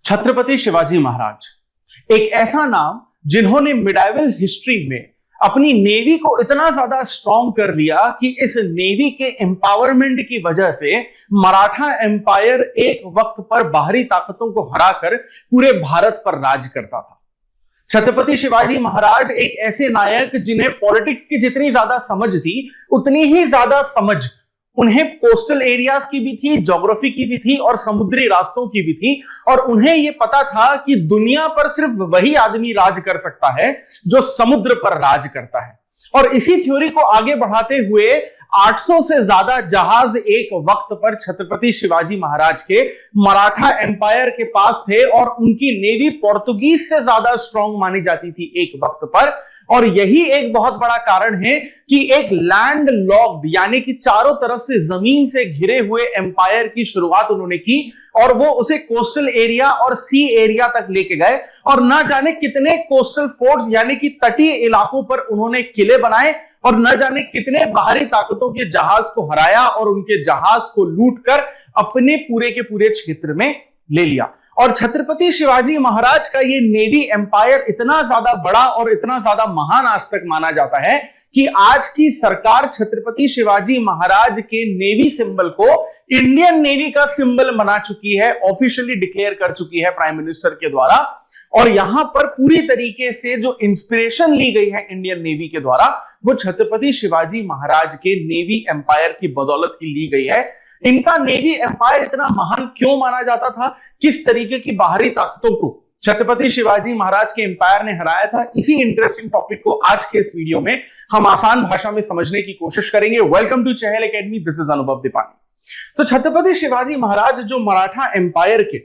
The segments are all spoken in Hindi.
छत्रपति शिवाजी महाराज एक ऐसा नाम जिन्होंने मिडाइवल हिस्ट्री में अपनी नेवी को इतना ज्यादा स्ट्रॉन्ग कर लिया कि इस नेवी के एम्पावरमेंट की वजह से मराठा एम्पायर एक वक्त पर बाहरी ताकतों को हराकर पूरे भारत पर राज करता था। छत्रपति शिवाजी महाराज एक ऐसे नायक जिन्हें पॉलिटिक्स की जितनी ज्यादा समझ थी उतनी ही ज्यादा समझ उन्हें कोस्टल एरियाज की भी थी, ज्योग्राफी की भी थी और समुद्री रास्तों की भी थी। और उन्हें यह पता था कि दुनिया पर सिर्फ वही आदमी राज कर सकता है जो समुद्र पर राज करता है। और इसी थ्योरी को आगे बढ़ाते हुए 800 से ज्यादा जहाज एक वक्त पर छत्रपति शिवाजी महाराज के मराठा एम्पायर के पास थे और उनकी नेवी पोर्तुगीज से ज्यादा स्ट्रॉन्ग मानी जाती थी एक वक्त पर। और यही एक बहुत बड़ा कारण है कि एक लैंड लॉक्ड यानी कि चारों तरफ से जमीन से घिरे हुए एम्पायर की शुरुआत उन्होंने की और वो उसे कोस्टल एरिया और सी एरिया तक लेके गए और ना जाने कितने कोस्टल फोर्ट्स यानी कि तटीय इलाकों पर उन्होंने किले बनाए और न जाने कितने बाहरी ताकतों के जहाज को हराया और उनके जहाज को लूटकर अपने पूरे के पूरे क्षेत्र में ले लिया। और छत्रपति शिवाजी महाराज का ये नेवी एम्पायर इतना ज्यादा बड़ा और इतना ज्यादा महान आज तक माना जाता है कि आज की सरकार छत्रपति शिवाजी महाराज के नेवी सिंबल को इंडियन नेवी का सिंबल बना चुकी है, ऑफिशियली डिक्लेयर कर चुकी है प्राइम मिनिस्टर के द्वारा। और यहां पर पूरी तरीके से जो इंस्पिरेशन ली गई है इंडियन नेवी के द्वारा वो छत्रपति शिवाजी महाराज के नेवी एम्पायर की बदौलत ही ली गई है। इनका नेवी एम्पायर इतना महान क्यों माना जाता था, किस तरीके की बाहरी ताकतों को छत्रपति शिवाजी महाराज के एम्पायर ने हराया था, इसी इंटरेस्टिंग टॉपिक को आज के इस वीडियो में हम आसान भाषा में समझने की कोशिश करेंगे। Welcome to Chahal academy, this is Anubhav Deepani. तो छत्रपति शिवाजी महाराज जो मराठा एम्पायर के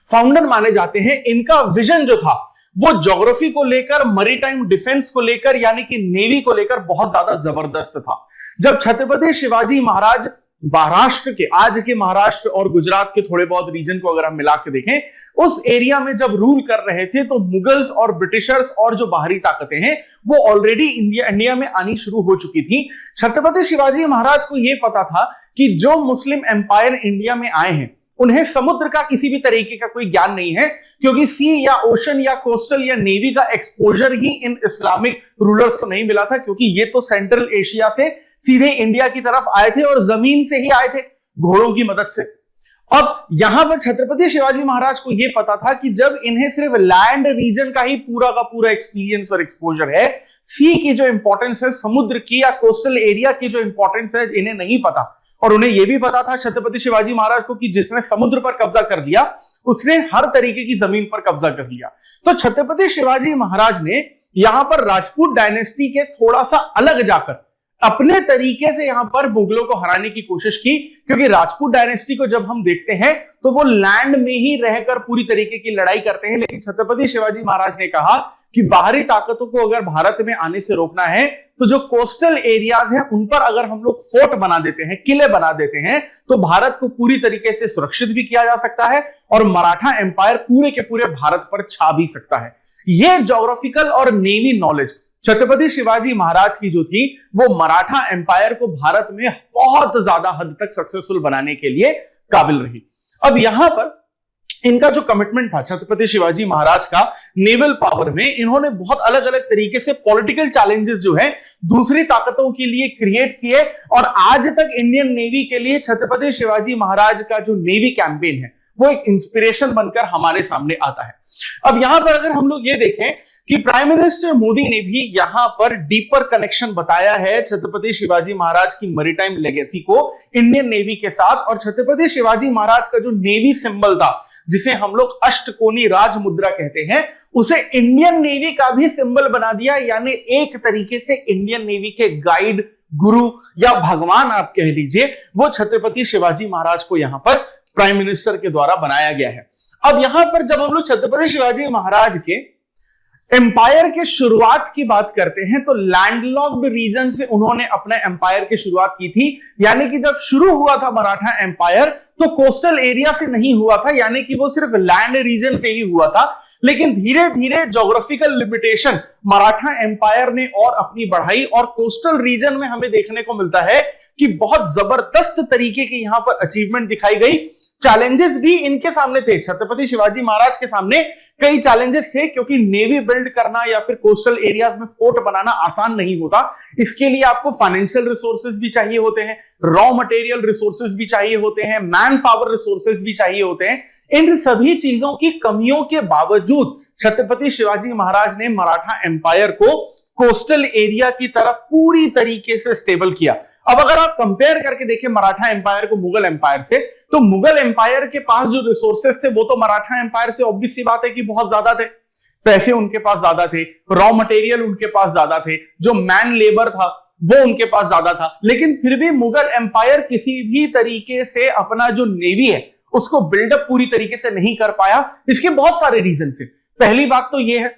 फाउंडर माने जाते हैं, इनका विजन जो था वो ज्योग्राफी को लेकर, मरीटाइम डिफेंस को लेकर यानी कि नेवी को लेकर बहुत ज्यादा जबरदस्त था। जब छत्रपति शिवाजी महाराज महाराष्ट्र के, आज के महाराष्ट्र और गुजरात के थोड़े बहुत रीजन को अगर हम मिला के देखें, उस एरिया में जब रूल कर रहे थे तो मुगल्स और ब्रिटिशर्स और जो बाहरी ताकतें हैं वो ऑलरेडी इंडिया में आनी शुरू हो चुकी थी। छत्रपति शिवाजी महाराज को यह पता था कि जो मुस्लिम एम्पायर इंडिया में आए हैं उन्हें समुद्र का किसी भी तरीके का कोई ज्ञान नहीं है, क्योंकि सी या ओशन या कोस्टल या नेवी का एक्सपोजर ही इन इस्लामिक रूलर्स को नहीं मिला था, क्योंकि ये तो सेंट्रल एशिया से सीधे इंडिया की तरफ आए थे और जमीन से ही आए थे घोड़ों की मदद से। अब यहां पर छत्रपति शिवाजी महाराज को यह पता था कि जब इन्हें सिर्फ लैंड रीजन का ही पूरा का पूरा एक्सपीरियंस और एक्सपोजर है, सी की जो इंपॉर्टेंस है, समुद्र की या कोस्टल एरिया की जो इंपॉर्टेंस है, इन्हें नहीं पता। और उन्हें यह भी पता था छत्रपति शिवाजी महाराज को कि जिसने समुद्र पर कब्जा कर लिया उसने हर तरीके की जमीन पर कब्जा कर लिया। तो छत्रपति शिवाजी महाराज ने यहां पर राजपूत डायनेस्टी के थोड़ा सा अलग जाकर अपने तरीके से यहां पर मुगलों को हराने की कोशिश की, क्योंकि राजपूत डायनेस्टी को जब हम देखते हैं तो वो लैंड में ही रहकर पूरी तरीके की लड़ाई करते हैं। लेकिन छत्रपति शिवाजी महाराज ने कहा कि बाहरी ताकतों को अगर भारत में आने से रोकना है तो जो कोस्टल एरियाज हैं उन पर अगर हम लोग फोर्ट बना देते हैं, किले बना देते हैं, तो भारत को पूरी तरीके से सुरक्षित भी किया जा सकता है और मराठा एम्पायर पूरे के पूरे भारत पर छा भी सकता है। यह ज्योग्राफिकल और नेवी नॉलेज छत्रपति शिवाजी महाराज की जो थी वो मराठा एम्पायर को भारत में बहुत ज्यादा हद तक सक्सेसफुल बनाने के लिए काबिल रही। अब यहां पर इनका जो कमिटमेंट था छत्रपति शिवाजी महाराज का नेवल पावर में, इन्होंने बहुत अलग अलग तरीके से पॉलिटिकल चैलेंजेस जो है दूसरी ताकतों के लिए क्रिएट किए और आज तक इंडियन नेवी के लिए छत्रपति शिवाजी महाराज का जो नेवी कैंपेन है वो एक इंस्पिरेशन बनकर हमारे सामने आता है। अब यहां पर अगर हम लोग ये देखें कि प्राइम मिनिस्टर मोदी ने भी यहां पर डीपर कनेक्शन बताया है छत्रपति शिवाजी महाराज की मैरीटाइम लेगेसी को इंडियन नेवी के साथ। और छत्रपति शिवाजी महाराज का जो नेवी सिंबल था जिसे हम लोग अष्टकोनी राज मुद्रा कहते हैं, उसे इंडियन नेवी का भी सिंबल बना दिया, यानी एक तरीके से इंडियन नेवी के गाइड, गुरु या भगवान आप कह लीजिए, वो छत्रपति शिवाजी महाराज को यहां पर प्राइम मिनिस्टर के द्वारा बनाया गया है। अब यहां पर जब हम लोग छत्रपति शिवाजी महाराज के एम्पायर के शुरुआत की बात करते हैं तो लैंडलॉक्ड रीजन से उन्होंने अपने एम्पायर की शुरुआत की थी, यानी कि जब शुरू हुआ था मराठा एम्पायर तो कोस्टल एरिया से नहीं हुआ था, यानी कि वो सिर्फ लैंड रीजन से ही हुआ था। लेकिन धीरे धीरे ज्योग्राफिकल लिमिटेशन मराठा एम्पायर ने और अपनी बढ़ाई और कोस्टल रीजन में हमें देखने को मिलता है कि बहुत जबरदस्त तरीके की यहां पर अचीवमेंट दिखाई गई। चैलेंजेस भी इनके सामने थे, छत्रपति शिवाजी महाराज के सामने कई चैलेंजेस थे, क्योंकि नेवी बिल्ड करना या फिर कोस्टल एरियाज में फोर्ट बनाना आसान नहीं होता। इसके लिए आपको फाइनेंशियल रिसोर्सेज भी चाहिए होते हैं, रॉ मटेरियल रिसोर्सेज भी चाहिए होते हैं, मैन पावर रिसोर्सेज भी चाहिए होते हैं। इन सभी चीजों की कमियों के बावजूद छत्रपति शिवाजी महाराज ने मराठा एम्पायर को कोस्टल एरिया की तरफ पूरी तरीके से स्टेबल किया। अब अगर आप कंपेयर करके देखें मराठा एम्पायर को मुगल एम्पायर से, तो मुगल एम्पायर के पास जो रिसोर्सेस थे वो तो मराठा एम्पायर से ऑब्वियस सी बात है कि बहुत ज्यादा थे। पैसे उनके पास ज्यादा थे, रॉ मटेरियल उनके पास ज्यादा थे, जो मैन लेबर था वो उनके पास ज्यादा था, लेकिन फिर भी मुगल एम्पायर किसी भी तरीके से अपना जो नेवी है उसको बिल्डअप पूरी तरीके से नहीं कर पाया। इसके बहुत सारे रीजन थे। पहली बात तो यह है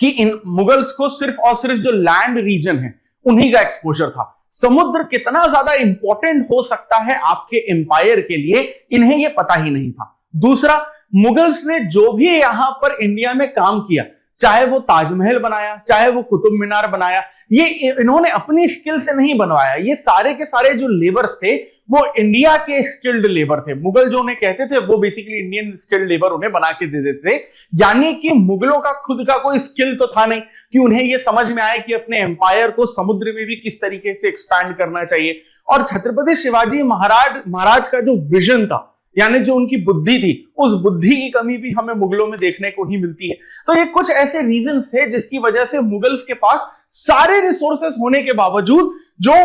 कि इन मुगल्स को सिर्फ और सिर्फ जो लैंड रीजन है उन्हीं का एक्सपोजर था। समुद्र कितना ज्यादा इंपॉर्टेंट हो सकता है आपके एम्पायर के लिए, इन्हें यह पता ही नहीं था। दूसरा, मुगल्स ने जो भी यहां पर इंडिया में काम किया, चाहे वो ताजमहल बनाया, चाहे वो कुतुब मीनार बनाया, ये इन्होंने अपनी स्किल से नहीं बनवाया। ये सारे के सारे जो लेबर्स थे वो इंडिया के स्किल्ड लेबर थे। मुगल जो उन्हें कहते थे वो बेसिकली इंडियन स्किल्ड लेबर उन्हें बना के दे देते थे। यानी कि मुगलों का खुद का कोई स्किल तो था नहीं कि उन्हें ये समझ में आए कि अपने एम्पायर को समुद्र में भी किस तरीके से एक्सपैंड करना चाहिए। और छत्रपति शिवाजी महाराज का जो विजन था, यानी जो उनकी बुद्धि थी, उस बुद्धि की कमी भी हमें मुगलों में देखने को ही मिलती है। तो ये कुछ ऐसे रीजन थे जिसकी वजह से मुगल्स के पास सारे रिसोर्सेस होने के बावजूद जो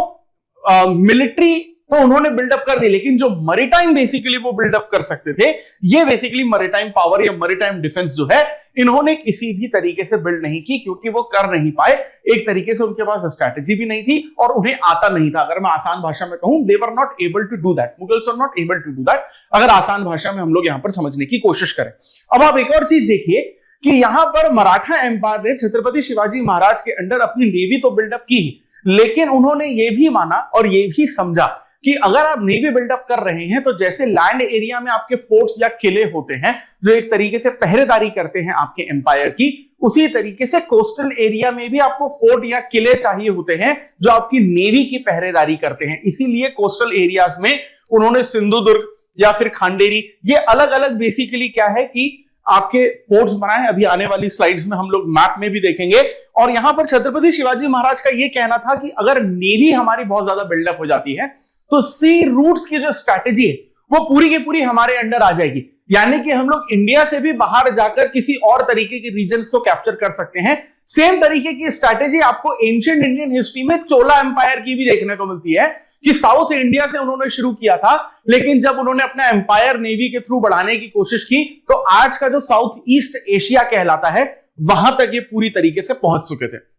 मिलिट्री तो उन्होंने बिल्डअप कर दी, लेकिन जो मैरीटाइम बेसिकली वो बिल्डअप कर सकते थे, ये बेसिकली मैरीटाइम पावर या मैरीटाइम डिफेंस जो है इन्होंने किसी भी तरीके से बिल्ड नहीं की, क्योंकि वो कर नहीं पाए। एक तरीके से उनके पास स्ट्रैटेजी भी नहीं थी और उन्हें आता नहीं था। अगर मैं आसान भाषा में कहूं, they were not able to do that, Mughals were not able to do that, अगर आसान भाषा में हम लोग यहां पर समझने की कोशिश करें। अब आप एक और चीज देखिए कि यहां पर मराठा एम्पायर ने छत्रपति शिवाजी महाराज के अंडर अपनी नेवी तो बिल्डअप की, लेकिन उन्होंने ये भी माना और ये भी समझा कि अगर आप नेवी बिल्डअप कर रहे हैं तो जैसे लैंड एरिया में आपके फोर्ट्स या किले होते हैं जो एक तरीके से पहरेदारी करते हैं आपके एम्पायर की, उसी तरीके से कोस्टल एरिया में भी आपको फोर्ट या किले चाहिए होते हैं जो आपकी नेवी की पहरेदारी करते हैं। इसीलिए कोस्टल एरियाज में उन्होंने सिंधुदुर्ग या फिर खांडेरी, ये अलग अलग बेसिकली क्या है कि आपके फोर्ट्स बनाए। अभी आने वाली स्लाइड्स में हम लोग मैप में भी देखेंगे। और यहां पर छत्रपति शिवाजी महाराज का यह कहना था कि अगर नेवी हमारी बहुत ज्यादा बिल्डअप हो जाती है तो सी रूट्स की जो स्ट्रैटेजी है वो पूरी की पूरी हमारे अंडर आ जाएगी। यानी कि हम लोग इंडिया से भी बाहर जाकर किसी और तरीके के रीजन्स को कैप्चर कर सकते हैं। सेम तरीके की स्ट्रैटेजी आपको एंशिएंट इंडियन हिस्ट्री में चोला एम्पायर की भी देखने को मिलती है कि साउथ इंडिया से उन्होंने शुरू किया था, लेकिन जब उन्होंने अपना एम्पायर नेवी के थ्रू बढ़ाने की कोशिश की तो आज का जो साउथ ईस्ट एशिया कहलाता है वहां तक ये पूरी तरीके से पहुंच चुके थे।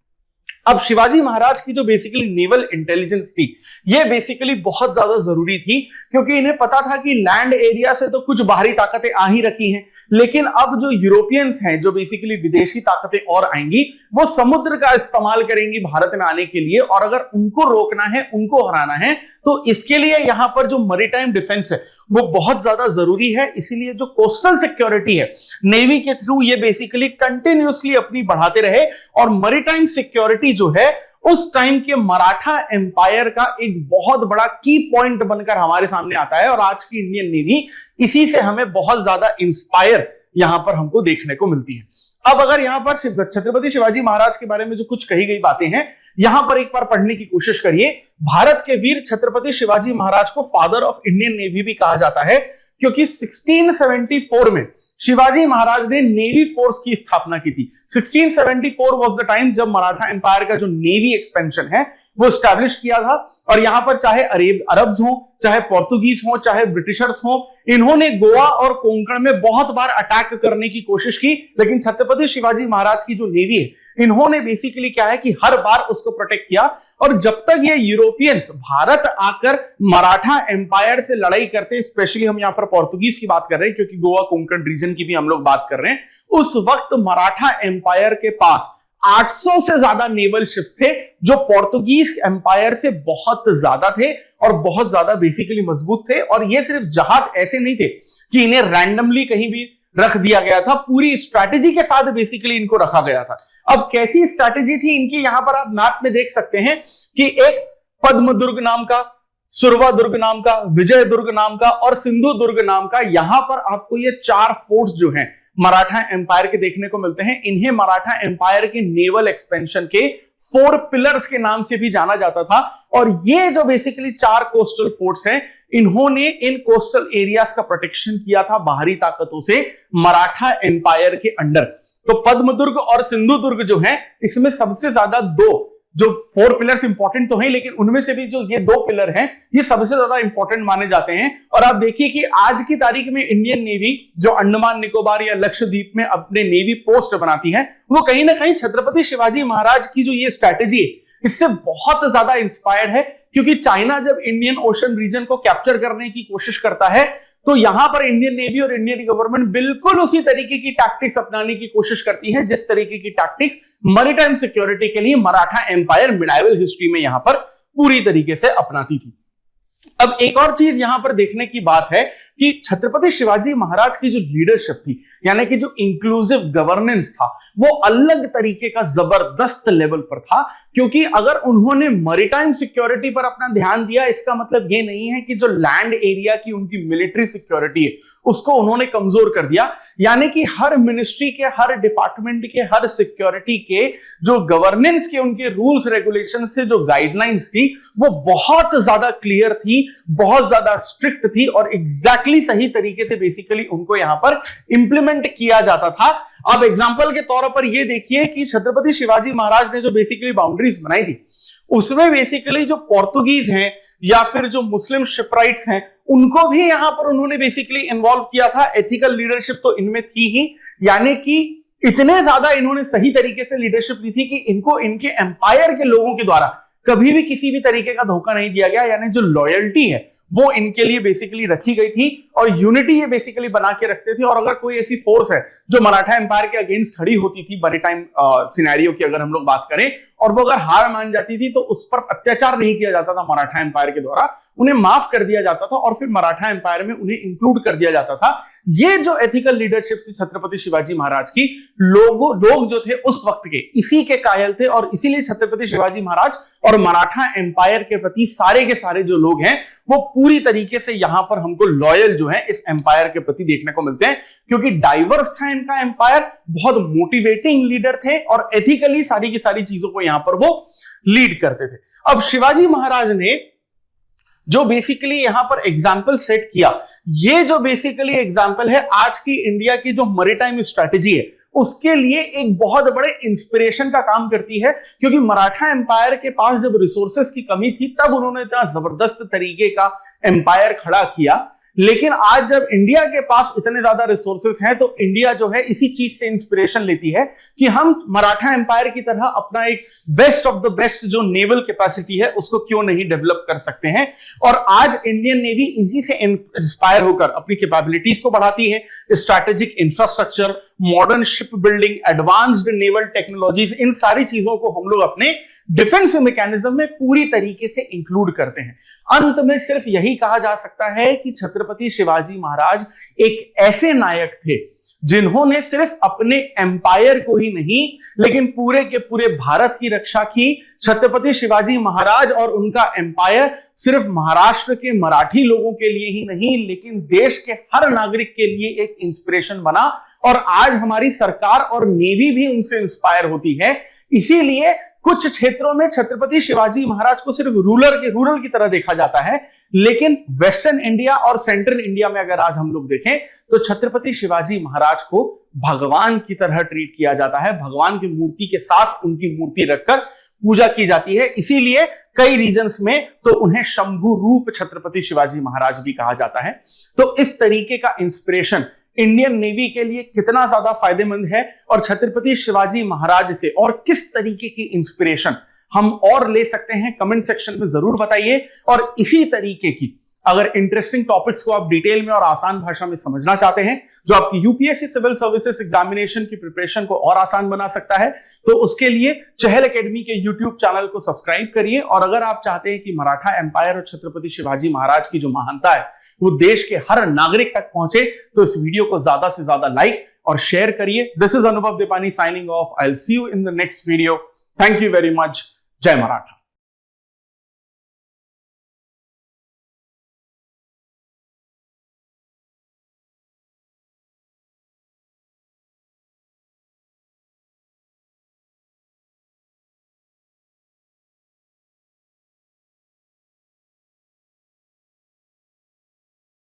अब शिवाजी महाराज की जो बेसिकली नेवल इंटेलिजेंस थी ये बेसिकली बहुत ज्यादा जरूरी थी, क्योंकि इन्हें पता था कि लैंड एरिया से तो कुछ बाहरी ताकतें आ ही रखी हैं, लेकिन अब जो यूरोपियंस हैं, जो बेसिकली विदेशी ताकतें और आएंगी, वो समुद्र का इस्तेमाल करेंगी भारत में आने के लिए। और अगर उनको रोकना है, उनको हराना है, तो इसके लिए यहां पर जो मैरीटाइम डिफेंस है वो बहुत ज्यादा जरूरी है। इसीलिए जो कोस्टल सिक्योरिटी है नेवी के थ्रू ये बेसिकली कंटिन्यूअसली अपनी बढ़ाते रहे। और मैरीटाइम सिक्योरिटी जो है उस टाइम के मराठा एम्पायर का एक बहुत बड़ा की पॉइंट बनकर हमारे सामने आता है। और आज की इंडियन नेवी इसी से हमें बहुत ज्यादा इंस्पायर यहां पर हमको देखने को मिलती है। अब अगर यहां पर छत्रपति शिवाजी महाराज के बारे में जो कुछ कही गई बातें हैं यहां पर एक बार पढ़ने की कोशिश करिए। भारत के वीर छत्रपति शिवाजी महाराज को फादर ऑफ इंडियन नेवी भी कहा जाता है, क्योंकि 1674 में शिवाजी महाराज ने नेवी फोर्स की स्थापना की थी। 1674 वाज द टाइम जब मराठा एम्पायर का जो नेवी एक्सपेंशन है वो स्टैब्लिश किया था। और यहां पर चाहे अरब्स हो, चाहे पोर्तुगीज हो, चाहे ब्रिटिशर्स हो, इन्होंने गोवा और कोंकण में बहुत बार अटैक करने की कोशिश की, लेकिन छत्रपति शिवाजी महाराज की जो नेवी है इन्होंने बेसिकली क्या है कि हर बार उसको प्रोटेक्ट किया। और जब तक ये यूरोपियंस भारत आकर मराठा एम्पायर से लड़ाई करते, स्पेशली हम यहां पर पोर्तुगीज की बात कर रहे हैं क्योंकि गोवा कोंकण रीजन की भी हम लोग बात कर रहे हैं, उस वक्त मराठा एम्पायर के पास 800 से ज्यादा नेवल शिप्स थे जो पोर्तुगीज एम्पायर से बहुत ज्यादा थे और बहुत ज्यादा बेसिकली मजबूत थे। और ये सिर्फ जहाज ऐसे नहीं थे कि इन्हें रैंडमली कहीं भी रख दिया गया था, पूरी स्ट्रैटेजी के साथ बेसिकली इनको रखा गया था। अब कैसी स्ट्रैटेजी थी इनकी, यहां पर आप मैप में देख सकते हैं कि एक पद्मदुर्ग नाम का सुरवा दुर्ग नाम का, विजय दुर्ग नाम का और सिंधु दुर्ग नाम का। यहां पर आपको ये 4 फोर्ट्स जो हैं मराठा एम्पायर के देखने को मिलते हैं। इन्हें मराठा एम्पायर के नेवल एक्सपेंशन के 4 पिलर्स के नाम से भी जाना जाता था। और ये जो बेसिकली 4 कोस्टल फोर्ट्स हैं, इन्होंने इन कोस्टल एरियाज का प्रोटेक्शन किया था बाहरी ताकतों से मराठा एम्पायर के अंडर। तो पद्म दुर्ग और सिंधु दुर्ग जो है, इसमें सबसे ज्यादा 2 जो 4 पिलर्स इंपॉर्टेंट तो हैं, लेकिन उनमें से भी जो ये 2 पिलर हैं, ये सबसे ज्यादा इंपॉर्टेंट माने जाते हैं। और आप देखिए कि आज की तारीख में इंडियन नेवी जो अंडमान निकोबार या लक्षद्वीप में अपने नेवी पोस्ट बनाती है, वो कहीं ना कहीं छत्रपति शिवाजी महाराज की जो ये स्ट्रैटेजी है, इससे बहुत ज्यादा इंस्पायर्ड है। क्योंकि चाइना जब इंडियन ओशन रीजन को कैप्चर करने की कोशिश करता है, तो यहां पर इंडियन नेवी और इंडियन गवर्नमेंट बिल्कुल उसी तरीके की टैक्टिक्स अपनाने की कोशिश करती है, जिस तरीके की टैक्टिक्स मैरीटाइम सिक्योरिटी के लिए मराठा एम्पायर मिडाइवल हिस्ट्री में यहां पर पूरी तरीके से अपनाती थी। अब एक और चीज यहां पर देखने की बात है कि छत्रपति शिवाजी महाराज की जो लीडरशिप थी, यानी कि जो इंक्लूसिव गवर्नेंस था, वो अलग तरीके का जबरदस्त लेवल पर था। क्योंकि अगर उन्होंने मैरीटाइम सिक्योरिटी पर अपना ध्यान दिया, इसका मतलब ये नहीं है कि जो लैंड एरिया की उनकी मिलिट्री सिक्योरिटी है, उसको उन्होंने कमजोर कर दिया। यानी कि हर मिनिस्ट्री के, हर डिपार्टमेंट के, हर सिक्योरिटी के जो गवर्नेंस के उनके रूल्स रेगुलेशन से जो गाइडलाइंस थी, वो बहुत ज्यादा क्लियर थी, बहुत ज्यादा स्ट्रिक्ट थी और एग्जैक्टली सही तरीके से बेसिकली उनको यहां पर इंप्लीमेंट किया जाता था। अब एग्जांपल के तौर पर ये देखिए कि छत्रपति शिवाजी महाराज ने जो बेसिकली बाउंड्रीज बनाई थी, उसमें बेसिकली जो पोर्तुगीज हैं या फिर जो मुस्लिम शिपराइट्स हैं, उनको भी यहां पर उन्होंने बेसिकली इन्वॉल्व किया था। एथिकल लीडरशिप तो इनमें थी ही, यानी कि इतने ज्यादा इन्होंने सही तरीके से लीडरशिप दी थी कि इनको इनके एम्पायर के लोगों के द्वारा कभी भी किसी भी तरीके का धोखा नहीं दिया गया। यानी जो लॉयल्टी है वो इनके लिए बेसिकली रखी गई थी और यूनिटी ये बेसिकली बना के रखते थे। और अगर कोई ऐसी फोर्स है जो मराठा एम्पायर के अगेंस्ट खड़ी होती थी, मैरीटाइम सिनेरियो की अगर हम लोग बात करें, और वो अगर हार मान जाती थी, तो उस पर अत्याचार नहीं किया जाता था मराठा एम्पायर के द्वारा, उन्हें माफ कर दिया जाता था और फिर मराठा एम्पायर में उन्हें इंक्लूड कर दिया जाता था। ये जो एथिकल लीडरशिप थी छत्रपति शिवाजी महाराज की, लोग जो थे उस वक्त के इसी के कायल थे। और इसीलिए छत्रपति शिवाजी महाराज और मराठा एम्पायर के प्रति सारे के सारे जो लोग हैं, वो पूरी तरीके से यहां पर हमको लॉयल जो है इस एम्पायर के प्रति देखने को मिलते हैं। क्योंकि डाइवर्स था इनका एम्पायर, बहुत मोटिवेटिंग लीडर थे और एथिकली सारी की सारी चीजों को यहां पर वो लीड करते थे। अब शिवाजी महाराज ने जो बेसिकली यहां पर एग्जाम्पल सेट किया, ये जो बेसिकली एग्जाम्पल है आज की इंडिया की जो मैरीटाइम स्ट्रैटेजी है, उसके लिए एक बहुत बड़े इंस्पिरेशन का काम करती है। क्योंकि मराठा एम्पायर के पास जब रिसोर्सेस की कमी थी, तब उन्होंने इतना जबरदस्त तरीके का एम्पायर खड़ा किया। लेकिन आज जब इंडिया के पास इतने ज्यादा रिसोर्सेस हैं, तो इंडिया जो है इसी चीज से इंस्पिरेशन लेती है कि हम मराठा एम्पायर की तरह अपना एक बेस्ट ऑफ द बेस्ट जो नेवल कैपेसिटी है, उसको क्यों नहीं डेवलप कर सकते हैं। और आज इंडियन नेवी इसी से इंस्पायर होकर अपनी कैपेबिलिटीज को बढ़ाती है। Strategic infrastructure, modern ship building, advanced naval technologies, इन सारी चीजों को हम लोग अपने डिफेंस मैकेनिज्म में पूरी तरीके से इंक्लूड करते हैं। अंत में सिर्फ यही कहा जा सकता है कि छत्रपति शिवाजी महाराज एक ऐसे नायक थे जिन्होंने सिर्फ अपने एम्पायर को ही नहीं, लेकिन पूरे के पूरे भारत की रक्षा की। छत्रपति शिवाजी महाराज और उनका एम्पायर सिर्फ महाराष्ट्र के मराठी लोगों के लिए ही नहीं, लेकिन देश के हर नागरिक के लिए एक इंस्पिरेशन बना। और आज हमारी सरकार और नेवी भी उनसे इंस्पायर होती है। इसीलिए कुछ क्षेत्रों में छत्रपति शिवाजी महाराज को सिर्फ रूरल की तरह देखा जाता है, लेकिन वेस्टर्न इंडिया और सेंट्रल इंडिया में अगर आज हम लोग देखें, तो छत्रपति शिवाजी महाराज को भगवान की तरह ट्रीट किया जाता है। भगवान की मूर्ति के साथ उनकी मूर्ति रखकर पूजा की जाती है। इसीलिए कई रीजन्स में तो उन्हें शंभु रूप छत्रपति शिवाजी महाराज भी कहा जाता है। तो इस तरीके का इंस्पिरेशन इंडियन नेवी के लिए कितना ज्यादा फायदेमंद है और छत्रपति शिवाजी महाराज से और किस तरीके की इंस्पिरेशन हम और ले सकते हैं, कमेंट सेक्शन में जरूर बताइए। और इसी तरीके की अगर इंटरेस्टिंग टॉपिक्स को आप डिटेल में और आसान भाषा में समझना चाहते हैं, जो आपकी यूपीएससी सिविल सर्विसेज एग्जामिनेशन की प्रिपरेशन को और आसान बना सकता है, तो उसके लिए चहल एकेडमी के यूट्यूब चैनल को सब्सक्राइब करिए। और अगर आप चाहते हैं कि मराठा एम्पायर और छत्रपति शिवाजी महाराज की जो महानता है वो देश के हर नागरिक तक पहुंचे, तो इस वीडियो को ज्यादा से ज्यादा लाइक और शेयर करिए। This is Anubhav Deepani signing off. I will see you in the next video. Thank you very much. जय मराठा।